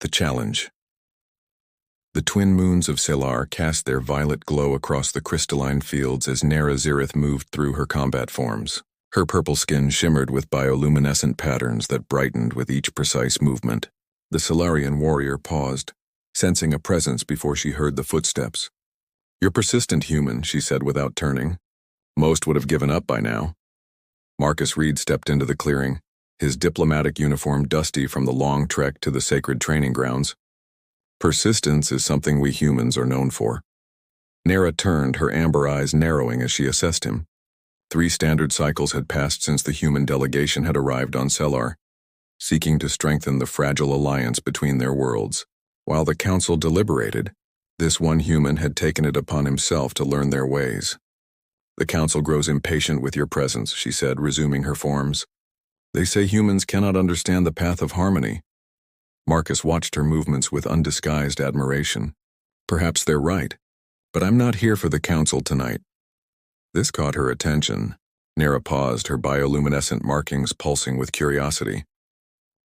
The challenge. The twin moons of Selar cast their violet glow across the crystalline fields as Nera Zirith moved through her combat forms. Her purple skin shimmered with bioluminescent patterns that brightened with each precise movement. The Solarian warrior paused, sensing a presence before she heard the footsteps. "You're persistent, human," she said without turning. "Most would have given up by now." Marcus Reed stepped into the clearing, his diplomatic uniform dusty from the long trek to the sacred training grounds. "Persistence is something we humans are known for." Nera turned, her amber eyes narrowing as she assessed him. 3 standard cycles had passed since the human delegation had arrived on Selar, seeking to strengthen the fragile alliance between their worlds. While the council deliberated, this one human had taken it upon himself to learn their ways. "The council grows impatient with your presence," she said, resuming her forms. "They say humans cannot understand the path of harmony." Marcus watched her movements with undisguised admiration. "Perhaps they're right, but I'm not here for the council tonight." This caught her attention. Nera paused, her bioluminescent markings pulsing with curiosity.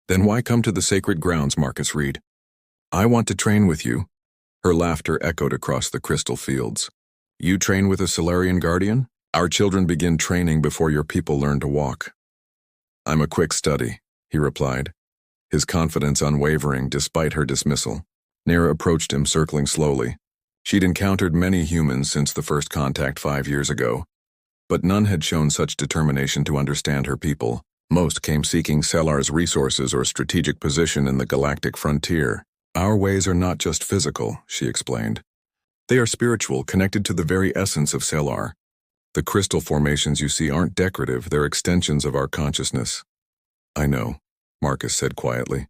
"Then why come to the sacred grounds, Marcus Reed?" "I want to train with you." Her laughter echoed across the crystal fields. "You train with a Solarian guardian? Our children begin training before your people learn to walk." "I'm a quick study," he replied, his confidence unwavering despite her dismissal. Nera approached him, circling slowly. She'd encountered many humans since the first contact 5 years ago, but none had shown such determination to understand her people. Most came seeking Selar's resources or strategic position in the galactic frontier. "Our ways are not just physical," she explained. "They are spiritual, connected to the very essence of Selar. The crystal formations you see aren't decorative, they're extensions of our consciousness." "I know," Marcus said quietly.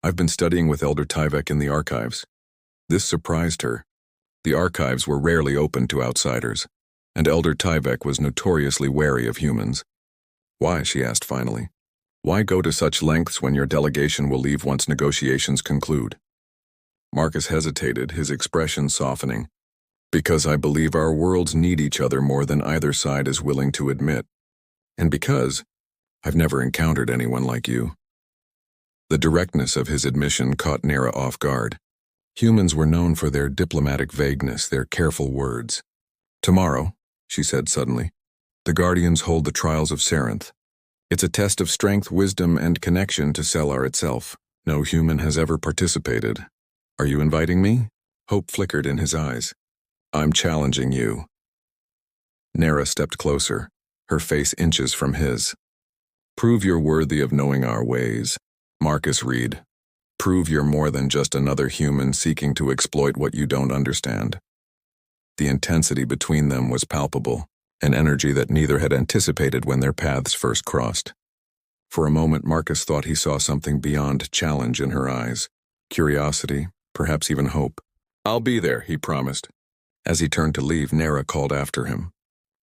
"I've been studying with Elder Tyvek in the archives." This surprised her. The archives were rarely open to outsiders, and Elder Tyvek was notoriously wary of humans. "Why?" she asked finally. "Why go to such lengths when your delegation will leave once negotiations conclude?" Marcus hesitated, his expression softening. "Because I believe our worlds need each other more than either side is willing to admit. And because I've never encountered anyone like you." The directness of his admission caught Nera off guard. Humans were known for their diplomatic vagueness, their careful words. "Tomorrow," she said suddenly, "the Guardians hold the Trials of Sarenth. It's a test of strength, wisdom, and connection to Selar itself. No human has ever participated. Are you inviting me?" Hope flickered in his eyes. "I'm challenging you." Nera stepped closer, her face inches from his. "Prove you're worthy of knowing our ways, Marcus Reed. Prove you're more than just another human seeking to exploit what you don't understand." The intensity between them was palpable, an energy that neither had anticipated when their paths first crossed. For a moment, Marcus thought he saw something beyond challenge in her eyes. Curiosity, perhaps even hope. "I'll be there," he promised. As he turned to leave, Nera called after him.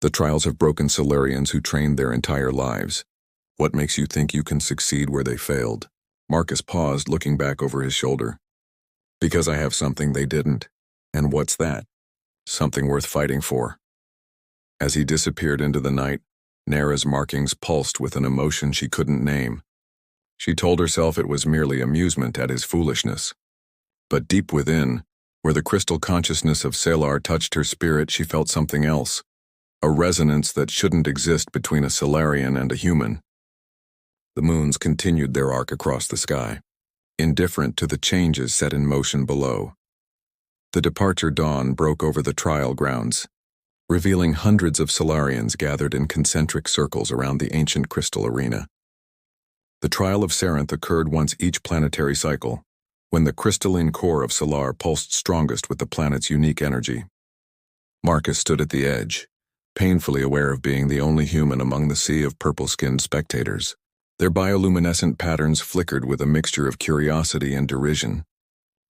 "The trials have broken Solarians who trained their entire lives. What makes you think you can succeed where they failed?" Marcus paused, looking back over his shoulder. "Because I have something they didn't." "And what's that?" "Something worth fighting for." As he disappeared into the night, Nera's markings pulsed with an emotion she couldn't name. She told herself it was merely amusement at his foolishness. But deep within, where the crystal consciousness of Selar touched her spirit, she felt something else, a resonance that shouldn't exist between a Solarian and a human. The moons continued their arc across the sky, indifferent to the changes set in motion below. The departure dawn broke over the trial grounds, revealing hundreds of Solarians gathered in concentric circles around the ancient crystal arena. The trial of Sarenth occurred once each planetary cycle, when the crystalline core of Selar pulsed strongest with the planet's unique energy. Marcus stood at the edge, painfully aware of being the only human among the sea of purple-skinned spectators. Their bioluminescent patterns flickered with a mixture of curiosity and derision.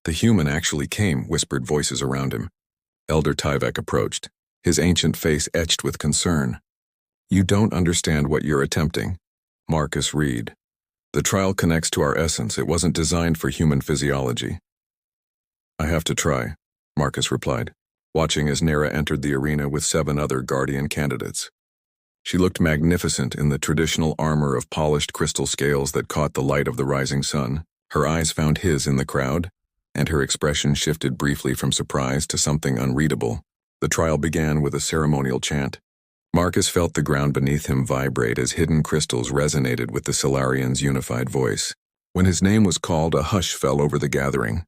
"The human actually came," whispered voices around him. Elder Tyvek approached, his ancient face etched with concern. "You don't understand what you're attempting." Marcus Reed. "The trial connects to our essence. It wasn't designed for human physiology." "I have to try," Marcus replied, watching as Nera entered the arena with 7 other Guardian candidates. She looked magnificent in the traditional armor of polished crystal scales that caught the light of the rising sun. Her eyes found his in the crowd, and her expression shifted briefly from surprise to something unreadable. The trial began with a ceremonial chant. Marcus felt the ground beneath him vibrate as hidden crystals resonated with the Solarian's unified voice. When his name was called, a hush fell over the gathering.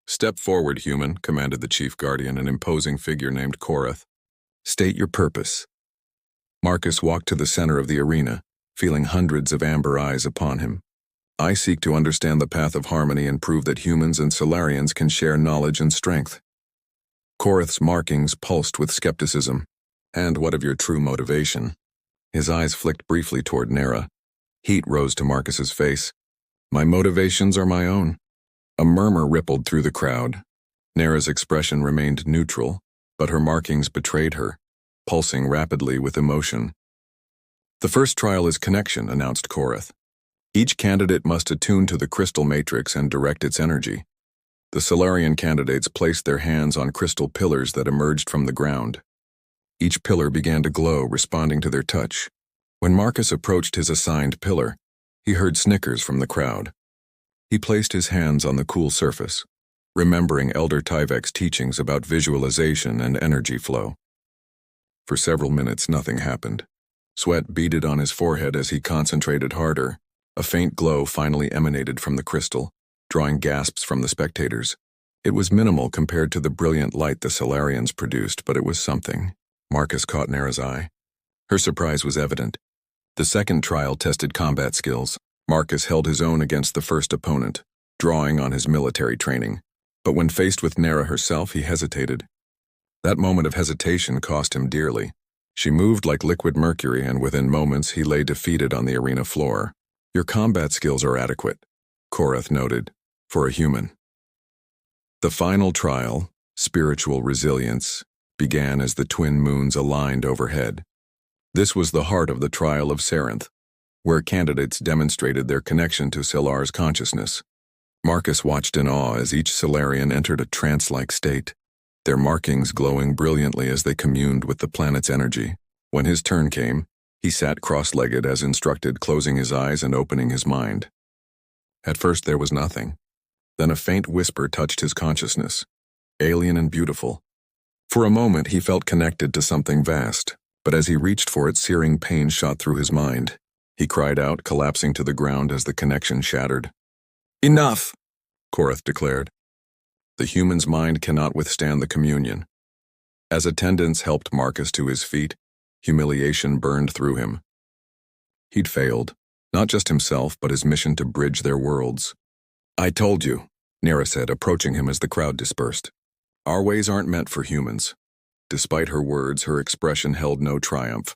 "Step forward, human," commanded the chief guardian, an imposing figure named Korath. "State your purpose." Marcus walked to the center of the arena, feeling hundreds of amber eyes upon him. "I seek to understand the path of harmony and prove that humans and Solarians can share knowledge and strength." Korath's markings pulsed with skepticism. "And what of your true motivation?" His eyes flicked briefly toward Nara. Heat rose to Marcus's face. "My motivations are my own." A murmur rippled through the crowd. Nara's expression remained neutral, but her markings betrayed her, pulsing rapidly with emotion. "The first trial is connection," announced Korath. "Each candidate must attune to the crystal matrix and direct its energy." The Solarian candidates placed their hands on crystal pillars that emerged from the ground. Each pillar began to glow, responding to their touch. When Marcus approached his assigned pillar, he heard snickers from the crowd. He placed his hands on the cool surface, remembering Elder Tyvek's teachings about visualization and energy flow. For several minutes, nothing happened. Sweat beaded on his forehead as he concentrated harder. A faint glow finally emanated from the crystal, drawing gasps from the spectators. It was minimal compared to the brilliant light the Solarians produced, but it was something. Marcus caught Nara's eye. Her surprise was evident. The second trial tested combat skills. Marcus held his own against the first opponent, drawing on his military training. But when faced with Nara herself, he hesitated. That moment of hesitation cost him dearly. She moved like liquid mercury, and within moments he lay defeated on the arena floor. "Your combat skills are adequate," Korath noted, "for a human." The final trial, spiritual resilience, began as the twin moons aligned overhead. This was the heart of the trial of Sarenth, where candidates demonstrated their connection to Silar's consciousness. Marcus watched in awe as each Solarian entered a trance-like state, their markings glowing brilliantly as they communed with the planet's energy. When his turn came, he sat cross-legged as instructed, closing his eyes and opening his mind. At first there was nothing. Then a faint whisper touched his consciousness, alien and beautiful. For a moment he felt connected to something vast, but as he reached for it, searing pain shot through his mind. He cried out, collapsing to the ground as the connection shattered. "Enough!" Korath declared. The human's mind cannot withstand the communion. As attendants helped Marcus to his feet, humiliation burned through him. He'd failed, not just himself, but his mission to bridge their worlds. "I told you," Nara said, approaching him as the crowd dispersed. "Our ways aren't meant for humans." Despite her words, her expression held no triumph.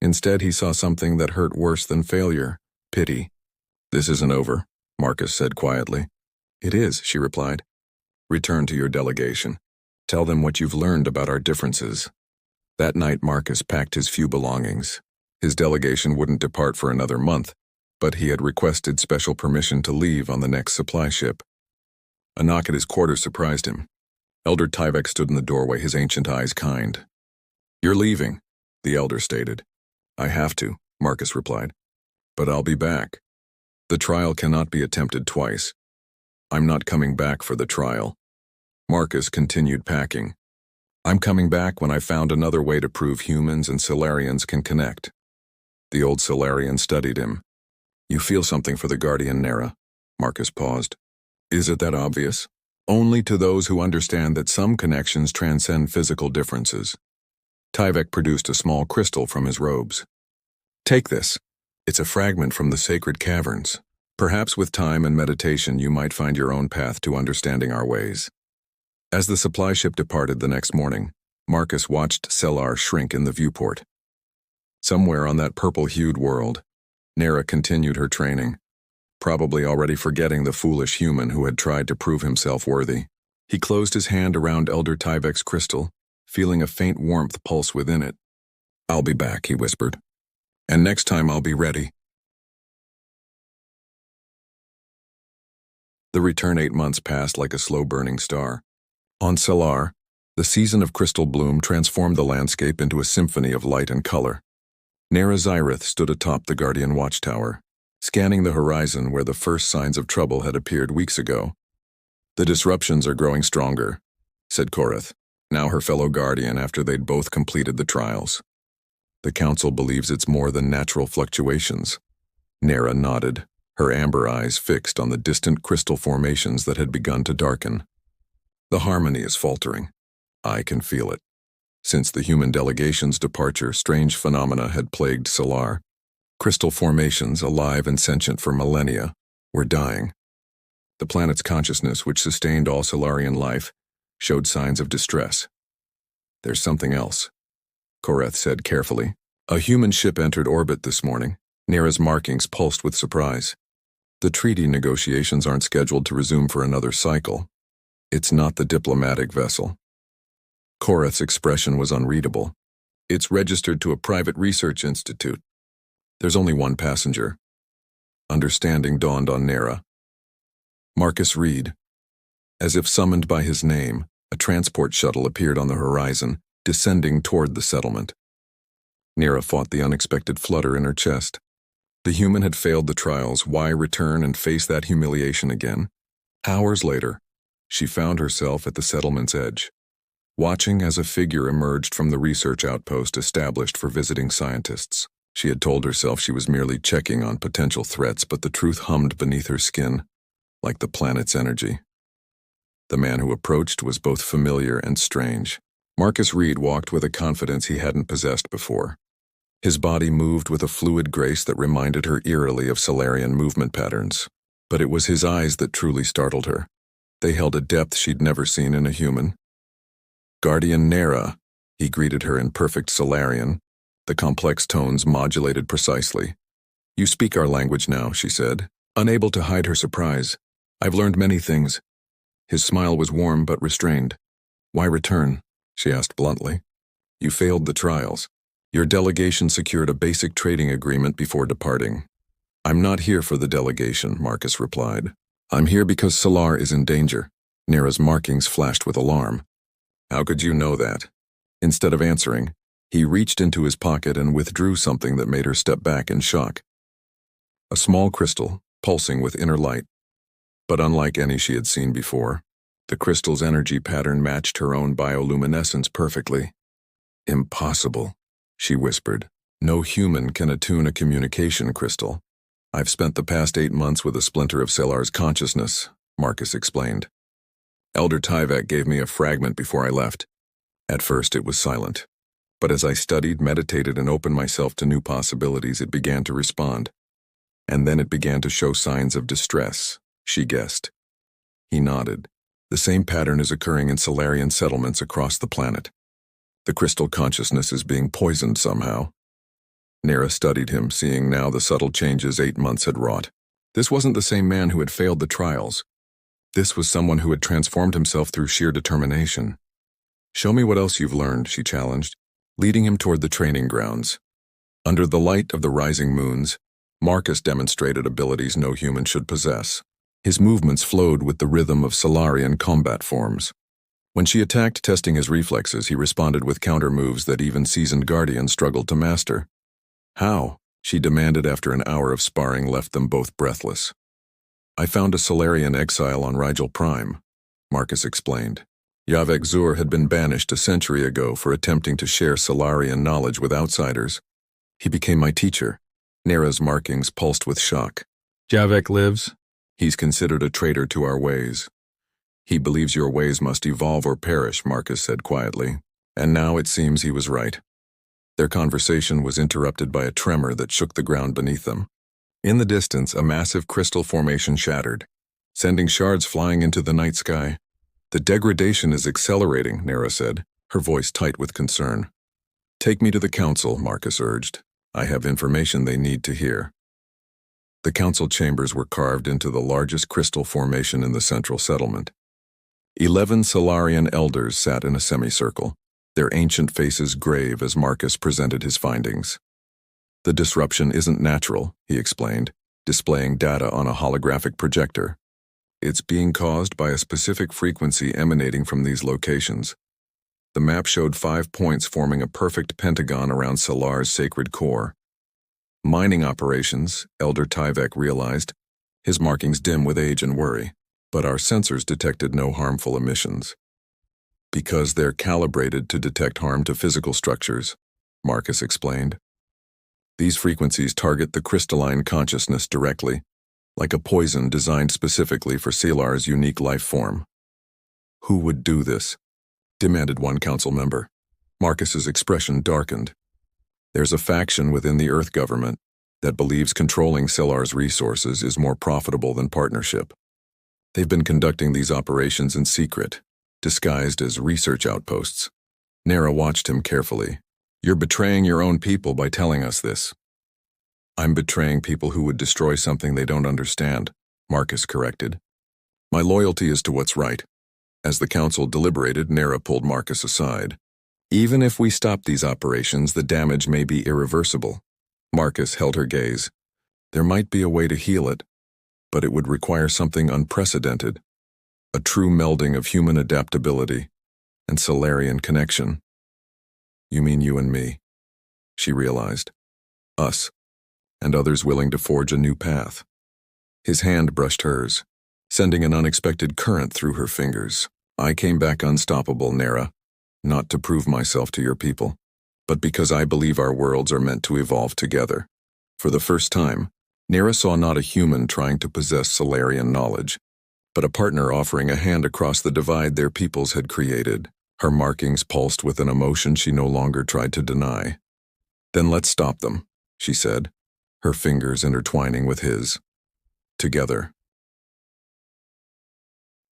Instead, he saw something that hurt worse than failure: pity. "This isn't over," Marcus said quietly. "It is," she replied. "Return to your delegation. Tell them what you've learned about our differences." That night, Marcus packed his few belongings. His delegation wouldn't depart for another month, but he had requested special permission to leave on the next supply ship. A knock at his quarters surprised him. Elder Tyvek stood in the doorway, his ancient eyes kind. "You're leaving," the elder stated. "I have to," Marcus replied. "But I'll be back. The trial cannot be attempted twice. I'm not coming back for the trial." Marcus continued packing. "I'm coming back when I found another way to prove humans and Solarians can connect." The old Solarian studied him. "You feel something for the Guardian, Nara." Marcus paused. "Is it that obvious?" "Only to those who understand that some connections transcend physical differences." Tyvek produced a small crystal from his robes. "Take this. It's a fragment from the sacred caverns. Perhaps with time and meditation you might find your own path to understanding our ways." As the supply ship departed the next morning, Marcus watched Selar shrink in the viewport. Somewhere on that purple-hued world, Nara continued her training, probably already forgetting the foolish human who had tried to prove himself worthy. He closed his hand around Elder Tyvek's crystal, feeling a faint warmth pulse within it. "I'll be back," he whispered. "And next time I'll be ready." The return 8 months passed like a slow-burning star. On Selar, the season of crystal bloom transformed the landscape into a symphony of light and color. Nara Zyrith stood atop the Guardian Watchtower, scanning the horizon where the first signs of trouble had appeared weeks ago. "The disruptions are growing stronger," said Korath, now her fellow guardian after they'd both completed the trials. "The Council believes it's more than natural fluctuations." Nera nodded, her amber eyes fixed on the distant crystal formations that had begun to darken. "The harmony is faltering. I can feel it. Since the human delegation's departure, strange phenomena had plagued Solar. Crystal formations, alive and sentient for millennia, were dying. The planet's consciousness, which sustained all Solarian life, showed signs of distress. "There's something else," Korath said carefully. "A human ship entered orbit this morning." Nera's markings pulsed with surprise. "The treaty negotiations aren't scheduled to resume for another cycle. It's not the diplomatic vessel." Korath's expression was unreadable. "It's registered to a private research institute. There's only one passenger." Understanding dawned on Nera. Marcus Reed. As if summoned by his name, a transport shuttle appeared on the horizon, descending toward the settlement. Nera fought the unexpected flutter in her chest. The human had failed the trials. Why return and face that humiliation again? Hours later, she found herself at the settlement's edge, watching as a figure emerged from the research outpost established for visiting scientists. She had told herself she was merely checking on potential threats, but the truth hummed beneath her skin, like the planet's energy. The man who approached was both familiar and strange. Marcus Reed walked with a confidence he hadn't possessed before. His body moved with a fluid grace that reminded her eerily of Solarian movement patterns. But it was his eyes that truly startled her. They held a depth she'd never seen in a human. "Guardian Nera," he greeted her in perfect Solarian, the complex tones modulated precisely. "You speak our language now," she said, unable to hide her surprise. "I've learned many things." His smile was warm but restrained. "Why return?" she asked bluntly. "You failed the trials. Your delegation secured a basic trading agreement before departing." "I'm not here for the delegation," Marcus replied. "I'm here because Solar is in danger." Nera's markings flashed with alarm. "How could you know that?" Instead of answering, he reached into his pocket and withdrew something that made her step back in shock. A small crystal, pulsing with inner light. But unlike any she had seen before, the crystal's energy pattern matched her own bioluminescence perfectly. "Impossible," she whispered. "No human can attune a communication crystal." "I've spent the past 8 months with a splinter of Solar's consciousness," Marcus explained. "Elder Tyvek gave me a fragment before I left. At first it was silent. But as I studied, meditated, and opened myself to new possibilities, it began to respond. And then it began to show signs of distress," she guessed. He nodded. "The same pattern is occurring in Solarian settlements across the planet. The crystal consciousness is being poisoned somehow." Nera studied him, seeing now the subtle changes 8 months had wrought. This wasn't the same man who had failed the trials. This was someone who had transformed himself through sheer determination. "Show me what else you've learned," she challenged, leading him toward the training grounds. Under the light of the rising moons, Marcus demonstrated abilities no human should possess. His movements flowed with the rhythm of Solarian combat forms. When she attacked, testing his reflexes, he responded with counter moves that even seasoned guardians struggled to master. "How?" she demanded after an hour of sparring left them both breathless. "I found a Solarian exile on Rigel Prime," Marcus explained. Yavek Zur had been banished a century ago for attempting to share Solarian knowledge with outsiders. "He became my teacher." Nera's markings pulsed with shock. "Javek lives?" "He's considered a traitor to our ways." "He believes your ways must evolve or perish," Marcus said quietly. And now it seems he was right. Their conversation was interrupted by a tremor that shook the ground beneath them. In the distance, a massive crystal formation shattered, sending shards flying into the night sky. "The degradation is accelerating," Nera said, her voice tight with concern. "Take me to the council," Marcus urged. "I have information they need to hear." The council chambers were carved into the largest crystal formation in the central settlement. 11 Solarian elders sat in a semicircle, their ancient faces grave as Marcus presented his findings. "The disruption isn't natural," he explained, displaying data on a holographic projector. "It's being caused by a specific frequency emanating from these locations." The map showed 5 points forming a perfect pentagon around Solar's sacred core. Mining operations, Elder Tyvek realized, his markings dim with age and worry, but our sensors detected no harmful emissions. Because they're calibrated to detect harm to physical structures, Marcus explained. These frequencies target the crystalline consciousness directly, like a poison designed specifically for Selar's unique life form. Who would do this? Demanded one council member. Marcus's expression darkened. There's a faction within the Earth government that believes controlling Selar's resources is more profitable than partnership. They've been conducting these operations in secret, disguised as research outposts. Nara watched him carefully. You're betraying your own people by telling us this. I'm betraying people who would destroy something they don't understand, Marcus corrected. My loyalty is to what's right. As the council deliberated, Nara pulled Marcus aside. Even if we stop these operations, the damage may be irreversible. Marcus held her gaze. There might be a way to heal it, but it would require something unprecedented. A true melding of human adaptability and Solarian connection. You mean you and me? She realized. Us, and others willing to forge a new path. His hand brushed hers, sending an unexpected current through her fingers. I came back unstoppable, Nara, not to prove myself to your people, but because I believe our worlds are meant to evolve together. For the first time, Nara saw not a human trying to possess Solarian knowledge, but a partner offering a hand across the divide their peoples had created. Her markings pulsed with an emotion she no longer tried to deny. Then let's stop them, she said, her fingers intertwining with his. Together.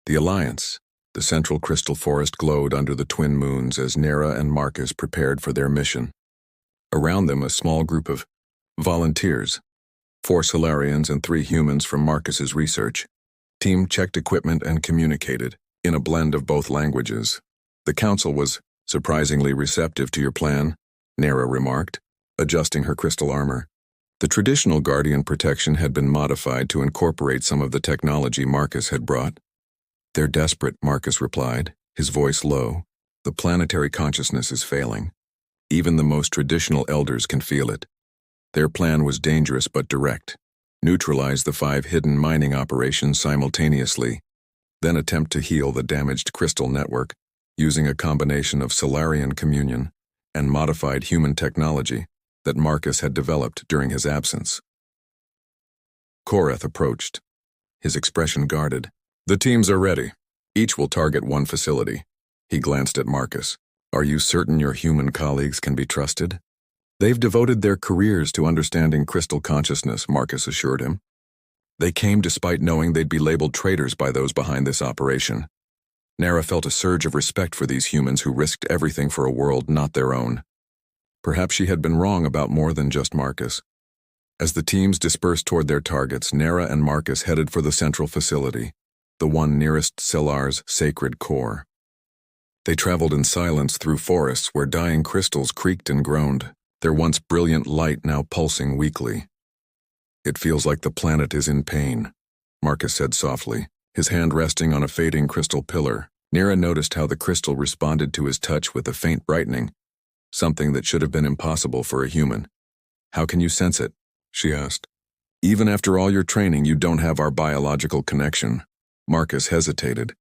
The Alliance. The central crystal forest glowed under the twin moons as Nara and Marcus prepared for their mission. Around them, a small group of volunteers, 4 Solarians and 3 humans from Marcus's research. Team checked equipment and communicated, in a blend of both languages. The council was surprisingly receptive to your plan, Nara remarked, adjusting her crystal armor. The traditional Guardian protection had been modified to incorporate some of the technology Marcus had brought. They're desperate, Marcus replied, his voice low. The planetary consciousness is failing. Even the most traditional elders can feel it. Their plan was dangerous but direct. Neutralize the 5 hidden mining operations simultaneously, then attempt to heal the damaged crystal network using a combination of Solarian communion and modified human technology that Marcus had developed during his absence. Korath approached, his expression guarded. The teams are ready. Each will target one facility. He glanced at Marcus. Are you certain your human colleagues can be trusted? They've devoted their careers to understanding crystal consciousness, Marcus assured him. They came despite knowing they'd be labeled traitors by those behind this operation. Nara felt a surge of respect for these humans who risked everything for a world not their own. Perhaps she had been wrong about more than just Marcus. As the teams dispersed toward their targets, Nara and Marcus headed for the central facility, the one nearest Selar's sacred core. They traveled in silence through forests where dying crystals creaked and groaned, their once brilliant light now pulsing weakly. It feels like the planet is in pain, Marcus said softly, his hand resting on a fading crystal pillar. Nara noticed how the crystal responded to his touch with a faint brightening, something that should have been impossible for a human. How can you sense it? She asked. Even after all your training, you don't have our biological connection. Marcus hesitated.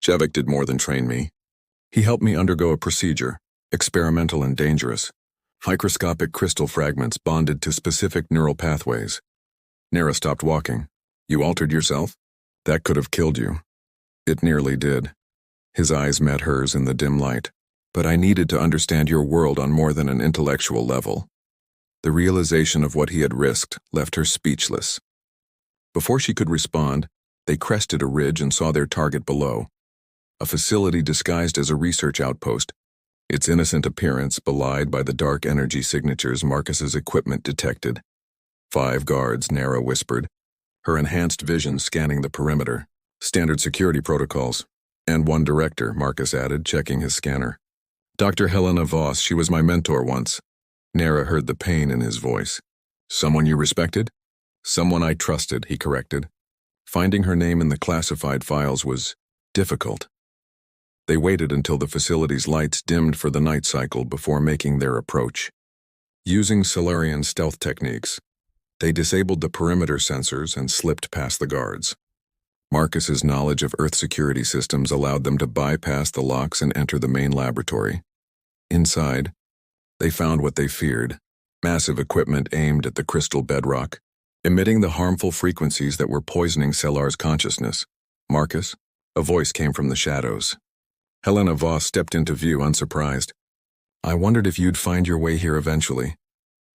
Chevik did more than train me. He helped me undergo a procedure, experimental and dangerous. Microscopic crystal fragments bonded to specific neural pathways. Nara stopped walking. You altered yourself? That could have killed you. It nearly did. His eyes met hers in the dim light. But I needed to understand your world on more than an intellectual level. The realization of what he had risked left her speechless. Before she could respond, they crested a ridge and saw their target below. A facility disguised as a research outpost, its innocent appearance belied by the dark energy signatures Marcus's equipment detected. 5 guards, Nara whispered, her enhanced vision scanning the perimeter. Standard security protocols. And 1 director, Marcus added, checking his scanner. Dr. Helena Voss, she was my mentor once. Nara heard the pain in his voice. Someone you respected? Someone I trusted, he corrected. Finding her name in the classified files was difficult. They waited until the facility's lights dimmed for the night cycle before making their approach. Using Solarian stealth techniques, they disabled the perimeter sensors and slipped past the guards. Marcus's knowledge of Earth security systems allowed them to bypass the locks and enter the main laboratory. Inside, they found what they feared: massive equipment aimed at the crystal bedrock, emitting the harmful frequencies that were poisoning Selar's consciousness. "Marcus?" A voice came from the shadows. Helena Voss stepped into view, unsurprised. "I wondered if you'd find your way here eventually."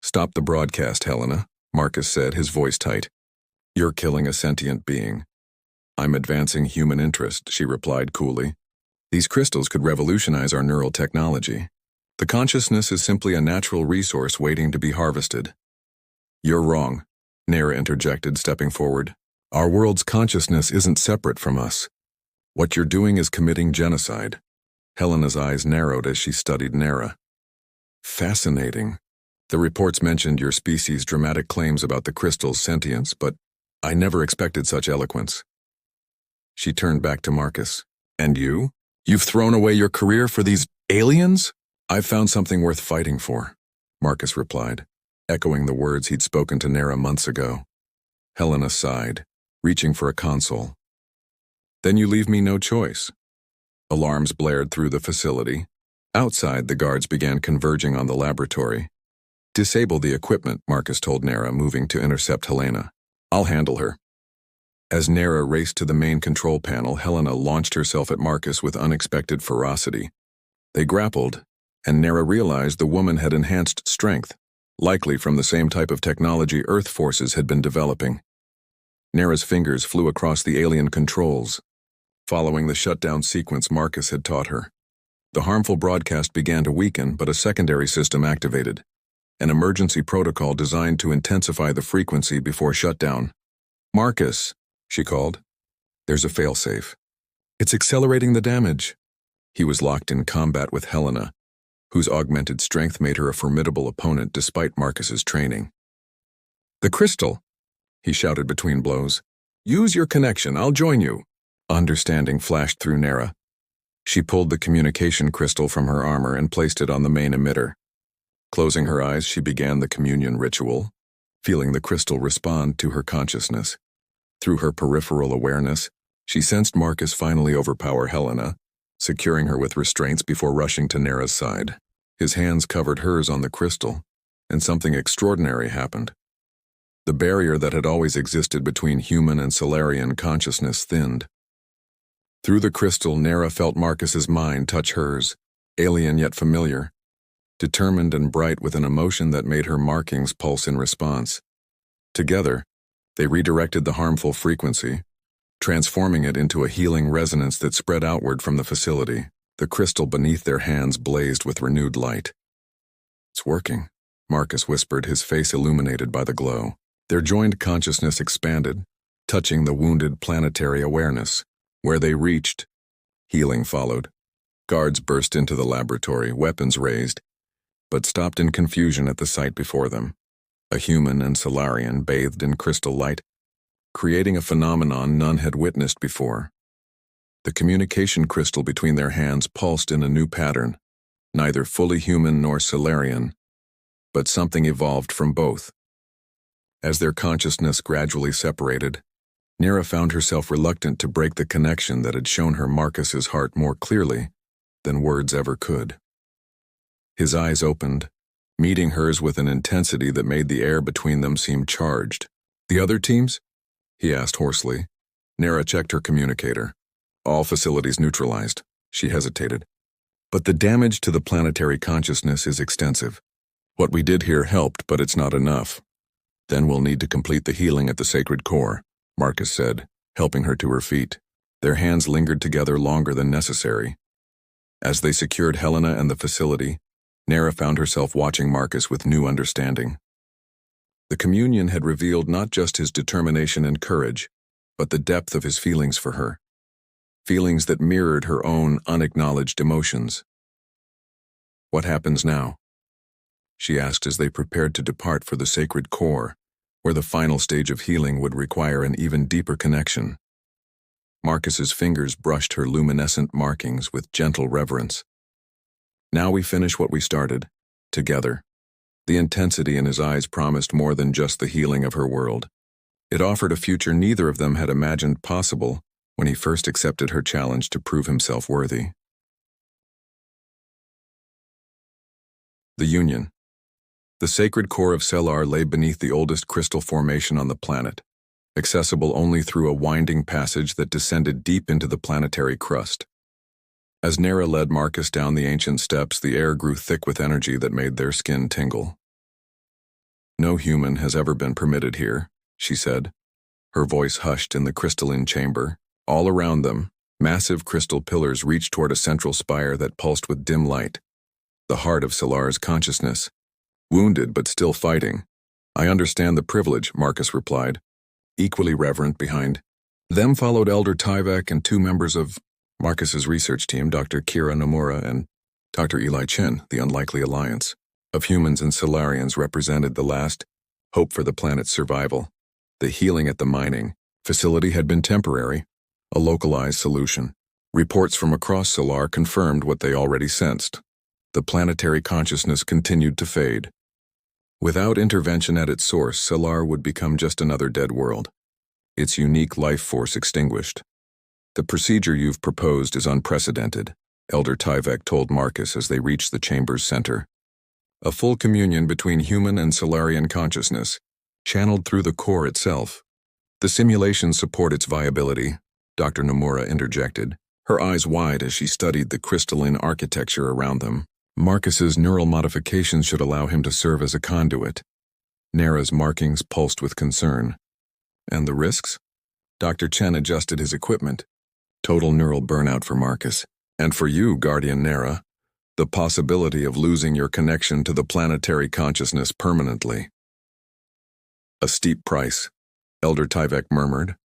"Stop the broadcast, Helena," Marcus said, his voice tight. "You're killing a sentient being." "I'm advancing human interest," she replied coolly. "These crystals could revolutionize our neural technology. The consciousness is simply a natural resource waiting to be harvested." "You're wrong," Nera interjected, stepping forward. "Our world's consciousness isn't separate from us. What you're doing is committing genocide." Helena's eyes narrowed as she studied Nera. "Fascinating. The reports mentioned your species' dramatic claims about the crystal's sentience, but I never expected such eloquence." She turned back to Marcus. "And you? You've thrown away your career for these aliens?" "I've found something worth fighting for," Marcus replied, echoing the words he'd spoken to Nera months ago. Helena sighed, reaching for a console. "Then you leave me no choice." Alarms blared through the facility. Outside, the guards began converging on the laboratory. "Disable the equipment," Marcus told Nera, moving to intercept Helena. "I'll handle her." As Nera raced to the main control panel, Helena launched herself at Marcus with unexpected ferocity. They grappled, and Nera realized the woman had enhanced strength, likely from the same type of technology Earth forces had been developing. Nera's fingers flew across the alien controls, following the shutdown sequence Marcus had taught her. The harmful broadcast began to weaken, but a secondary system activated, an emergency protocol designed to intensify the frequency before shutdown. "Marcus," she called. "There's a failsafe. It's accelerating the damage." He was locked in combat with Helena, whose augmented strength made her a formidable opponent despite Marcus's training. "The crystal," he shouted between blows. "Use your connection, I'll join you." Understanding flashed through Nera. She pulled the communication crystal from her armor and placed it on the main emitter. Closing her eyes, she began the communion ritual, feeling the crystal respond to her consciousness. Through her peripheral awareness, she sensed Marcus finally overpower Helena, securing her with restraints before rushing to Nera's side. His hands covered hers on the crystal, and something extraordinary happened. The barrier that had always existed between human and Solarian consciousness thinned. Through the crystal, Nera felt Marcus's mind touch hers, alien yet familiar, determined and bright with an emotion that made her markings pulse in response. Together, they redirected the harmful frequency, transforming it into a healing resonance that spread outward from the facility. The crystal beneath their hands blazed with renewed light. "It's working," Marcus whispered, his face illuminated by the glow. Their joined consciousness expanded, touching the wounded planetary awareness. Where they reached, healing followed. Guards burst into the laboratory, weapons raised, but stopped in confusion at the sight before them. A human and Solarian bathed in crystal light, creating a phenomenon none had witnessed before. The communication crystal between their hands pulsed in a new pattern, neither fully human nor Solarian, but something evolved from both. As their consciousness gradually separated, Nera found herself reluctant to break the connection that had shown her Marcus's heart more clearly than words ever could. His eyes opened, meeting hers with an intensity that made the air between them seem charged. "The other teams?" he asked hoarsely. Nera checked her communicator. "All facilities neutralized." She hesitated. "But the damage to the planetary consciousness is extensive. What we did here helped, but it's not enough. Then we'll need to complete the healing at the sacred core," Marcus said, helping her to her feet. Their hands lingered together longer than necessary. As they secured Helena and the facility, Nera found herself watching Marcus with new understanding. The communion had revealed not just his determination and courage, but the depth of his feelings for her. Feelings that mirrored her own unacknowledged emotions. "What happens now?" she asked as they prepared to depart for the sacred core, where the final stage of healing would require an even deeper connection. Marcus's fingers brushed her luminescent markings with gentle reverence. "Now we finish what we started, together." The intensity in his eyes promised more than just the healing of her world. It offered a future neither of them had imagined possible when he first accepted her challenge to prove himself worthy. The Union. The sacred core of Selar lay beneath the oldest crystal formation on the planet, accessible only through a winding passage that descended deep into the planetary crust. As Nara led Marcus down the ancient steps, the air grew thick with energy that made their skin tingle. "No human has ever been permitted here," she said. Her voice hushed in the crystalline chamber. All around them, massive crystal pillars reached toward a central spire that pulsed with dim light, the heart of Selar's consciousness. Wounded but still fighting. "I understand the privilege," Marcus replied, equally reverent behind. Them followed Elder Tyvek and two members of Marcus's research team, Dr. Kira Nomura and Dr. Eli Chen. The unlikely alliance of humans and Solarians represented the last hope for the planet's survival. The healing at the mining facility had been temporary, a localized solution. Reports from across Selar confirmed what they already sensed. The planetary consciousness continued to fade. Without intervention at its source, Selar would become just another dead world, its unique life force extinguished. "The procedure you've proposed is unprecedented," Elder Tyvek told Marcus as they reached the chamber's center. "A full communion between human and Solarian consciousness, channeled through the core itself. The simulations support its viability," Dr. Nomura interjected, her eyes wide as she studied the crystalline architecture around them. Marcus's neural modifications should allow him to serve as a conduit. Nara's markings pulsed with concern. "And the risks?" Dr. Chen adjusted his equipment. "Total neural burnout for Marcus. And for you, Guardian Nara, the possibility of losing your connection to the planetary consciousness permanently." "A steep price," Elder Tyvek murmured.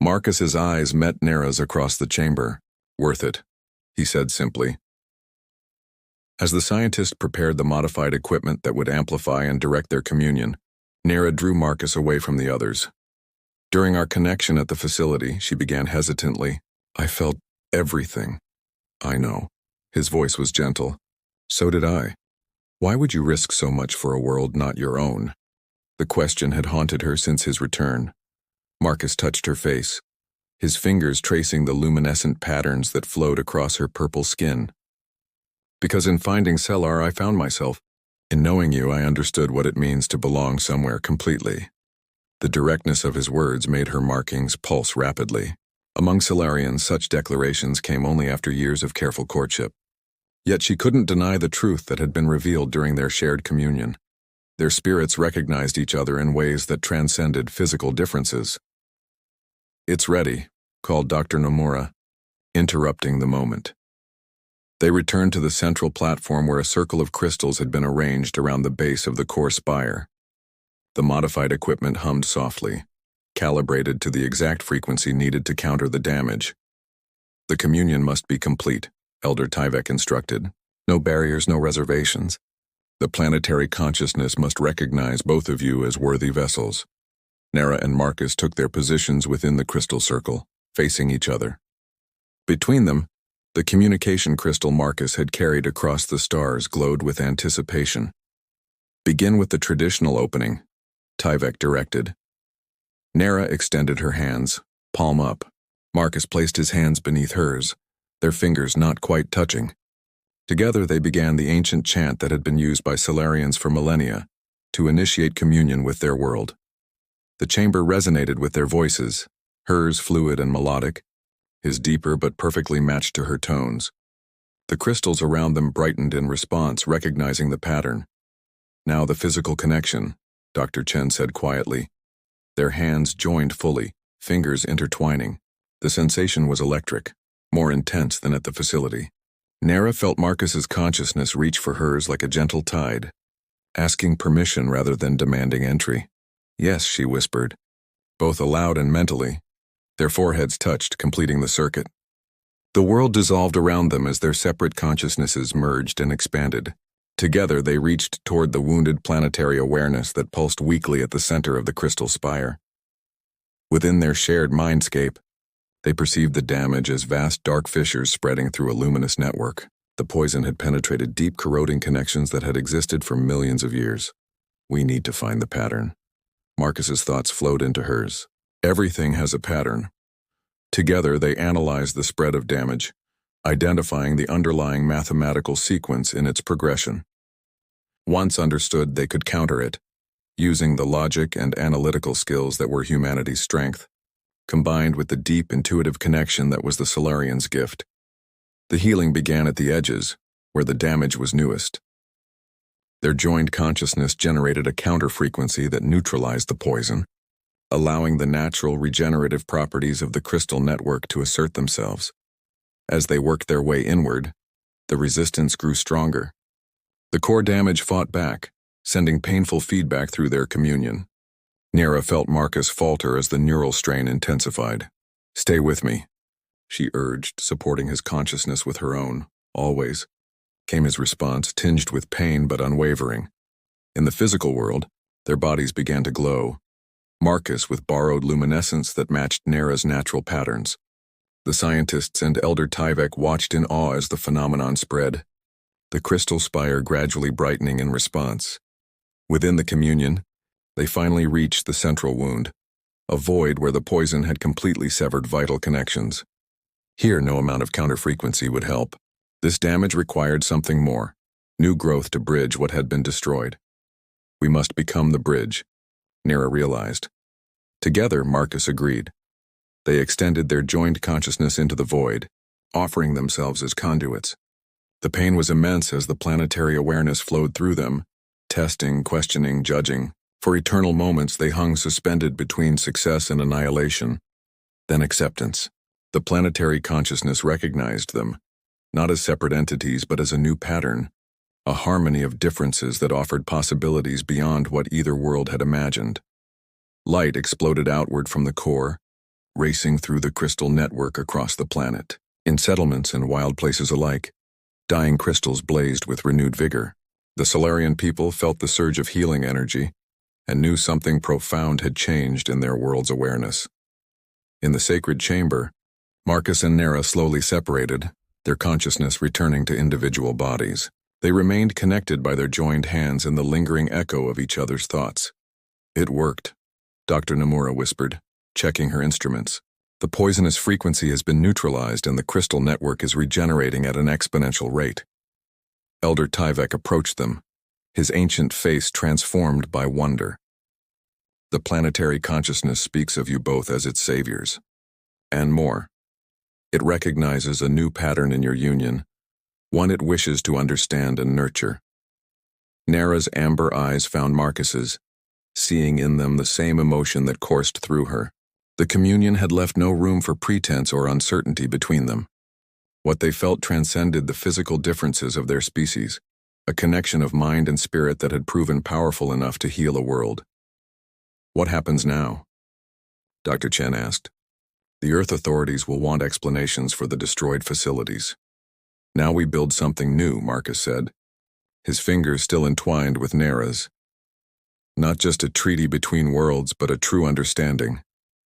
Marcus's eyes met Nara's across the chamber. "Worth it," he said simply. As the scientist prepared the modified equipment that would amplify and direct their communion, Nara drew Marcus away from the others. "During our connection at the facility," she began hesitantly, "I felt everything." "I know." His voice was gentle. "So did I. Why would you risk so much for a world not your own?" The question had haunted her since his return. Marcus touched her face, his fingers tracing the luminescent patterns that flowed across her purple skin. "Because in finding Selar, I found myself. In knowing you, I understood what it means to belong somewhere completely." The directness of his words made her markings pulse rapidly. Among Solarians, such declarations came only after years of careful courtship. Yet she couldn't deny the truth that had been revealed during their shared communion. Their spirits recognized each other in ways that transcended physical differences. "It's ready," called Dr. Nomura, interrupting the moment. They returned to the central platform where a circle of crystals had been arranged around the base of the core spire. The modified equipment hummed softly, calibrated to the exact frequency needed to counter the damage. "The communion must be complete," Elder Tyvek instructed. "No barriers, no reservations. The planetary consciousness must recognize both of you as worthy vessels." Nara and Marcus took their positions within the crystal circle, facing each other. Between them, the communication crystal Marcus had carried across the stars glowed with anticipation. "Begin with the traditional opening," Tyvek directed. Nara extended her hands, palm up. Marcus placed his hands beneath hers, their fingers not quite touching. Together they began the ancient chant that had been used by Solarians for millennia to initiate communion with their world. The chamber resonated with their voices, hers fluid and melodic, his deeper but perfectly matched to her tones. The crystals around them brightened in response, recognizing the pattern. "Now the physical connection," Dr. Chen said quietly. Their hands joined fully, fingers intertwining. The sensation was electric, more intense than at the facility. Nara felt Marcus's consciousness reach for hers like a gentle tide, asking permission rather than demanding entry. "Yes," she whispered, both aloud and mentally. Their foreheads touched, completing the circuit. The world dissolved around them as their separate consciousnesses merged and expanded. Together they reached toward the wounded planetary awareness that pulsed weakly at the center of the crystal spire. Within their shared mindscape, they perceived the damage as vast dark fissures spreading through a luminous network. The poison had penetrated deep, corroding connections that had existed for millions of years. We need to find the pattern. Marcus's thoughts flowed into hers. Everything has a pattern. Together, they analyzed the spread of damage, identifying the underlying mathematical sequence in its progression. Once understood, they could counter it, using the logic and analytical skills that were humanity's strength, combined with the deep intuitive connection that was the Solarians' gift. The healing began at the edges, where the damage was newest. Their joined consciousness generated a counter-frequency that neutralized the poison, allowing the natural regenerative properties of the crystal network to assert themselves. As they worked their way inward, the resistance grew stronger. The core damage fought back, sending painful feedback through their communion. Nera felt Marcus falter as the neural strain intensified. "Stay with me," she urged, supporting his consciousness with her own. "Always," came his response, tinged with pain but unwavering. In the physical world, their bodies began to glow, Marcus with borrowed luminescence that matched Nera's natural patterns. The scientists and Elder Tyvek watched in awe as the phenomenon spread, the crystal spire gradually brightening in response. Within the communion, they finally reached the central wound, a void where the poison had completely severed vital connections. Here, no amount of counter-frequency would help. This damage required something more, new growth to bridge what had been destroyed. "We must become the bridge," Nera realized. Together, Marcus agreed. They extended their joined consciousness into the void, offering themselves as conduits. The pain was immense as the planetary awareness flowed through them, testing, questioning, judging. For eternal moments, they hung suspended between success and annihilation. Then acceptance. The planetary consciousness recognized them, not as separate entities but as a new pattern, a harmony of differences that offered possibilities beyond what either world had imagined. Light exploded outward from the core, racing through the crystal network across the planet. In settlements and wild places alike, dying crystals blazed with renewed vigor. The Solarian people felt the surge of healing energy and knew something profound had changed in their world's awareness. In the sacred chamber, Marcus and Nera slowly separated, their consciousness returning to individual bodies. They remained connected by their joined hands in the lingering echo of each other's thoughts. "It worked," Dr. Nomura whispered, checking her instruments. "The poisonous frequency has been neutralized and the crystal network is regenerating at an exponential rate." Elder Tyvek approached them, his ancient face transformed by wonder. "The planetary consciousness speaks of you both as its saviors. And more. It recognizes a new pattern in your union, one it wishes to understand and nurture." Nera's amber eyes found Marcus's, seeing in them the same emotion that coursed through her. The communion had left no room for pretense or uncertainty between them. What they felt transcended the physical differences of their species, a connection of mind and spirit that had proven powerful enough to heal a world. "What happens now?" Dr. Chen asked. "The Earth authorities will want explanations for the destroyed facilities." "Now we build something new," Marcus said, his fingers still entwined with Nera's. "Not just a treaty between worlds, but a true understanding.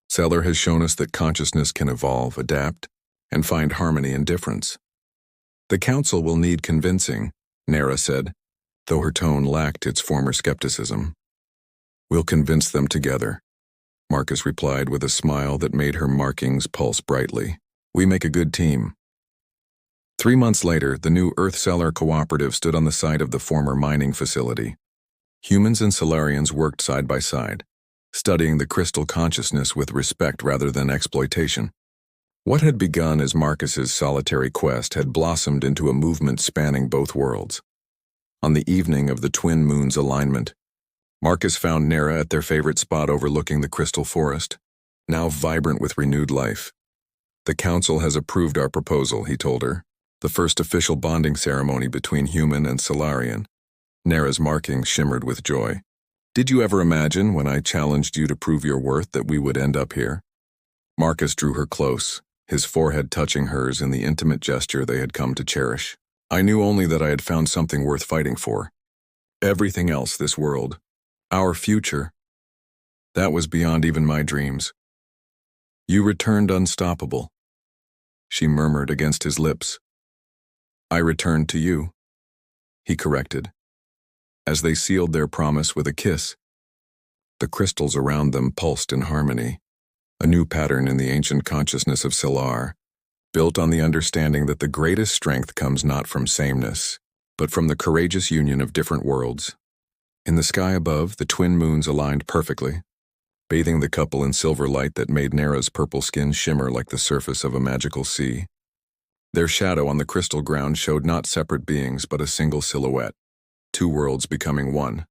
Seller has shown us that consciousness can evolve, adapt, and find harmony in difference." "The Council will need convincing," Nera said, though her tone lacked its former skepticism. "We'll convince them together," Marcus replied with a smile that made her markings pulse brightly. "We make a good team." 3 months later, the new Earth Seller Cooperative stood on the site of the former mining facility. Humans and Solarians worked side by side, studying the crystal consciousness with respect rather than exploitation. What had begun as Marcus's solitary quest had blossomed into a movement spanning both worlds. On the evening of the twin moons' alignment, Marcus found Nera at their favorite spot overlooking the crystal forest, now vibrant with renewed life. "The Council has approved our proposal," he told her, the first official bonding ceremony between human and Solarian. Nera's markings shimmered with joy. "Did you ever imagine, when I challenged you to prove your worth, that we would end up here?" Marcus drew her close, his forehead touching hers in the intimate gesture they had come to cherish. "I knew only that I had found something worth fighting for. Everything else, this world, our future, that was beyond even my dreams. You returned unstoppable," she murmured against his lips. I returned to you, he corrected, as they sealed their promise with a kiss. The crystals around them pulsed in harmony, a new pattern in the ancient consciousness of Silar, built on the understanding that the greatest strength comes not from sameness, but from the courageous union of different worlds. In the sky above, the twin moons aligned perfectly, bathing the couple in silver light that made Nara's purple skin shimmer like the surface of a magical sea. Their shadow on the crystal ground showed not separate beings but a single silhouette, two worlds becoming one.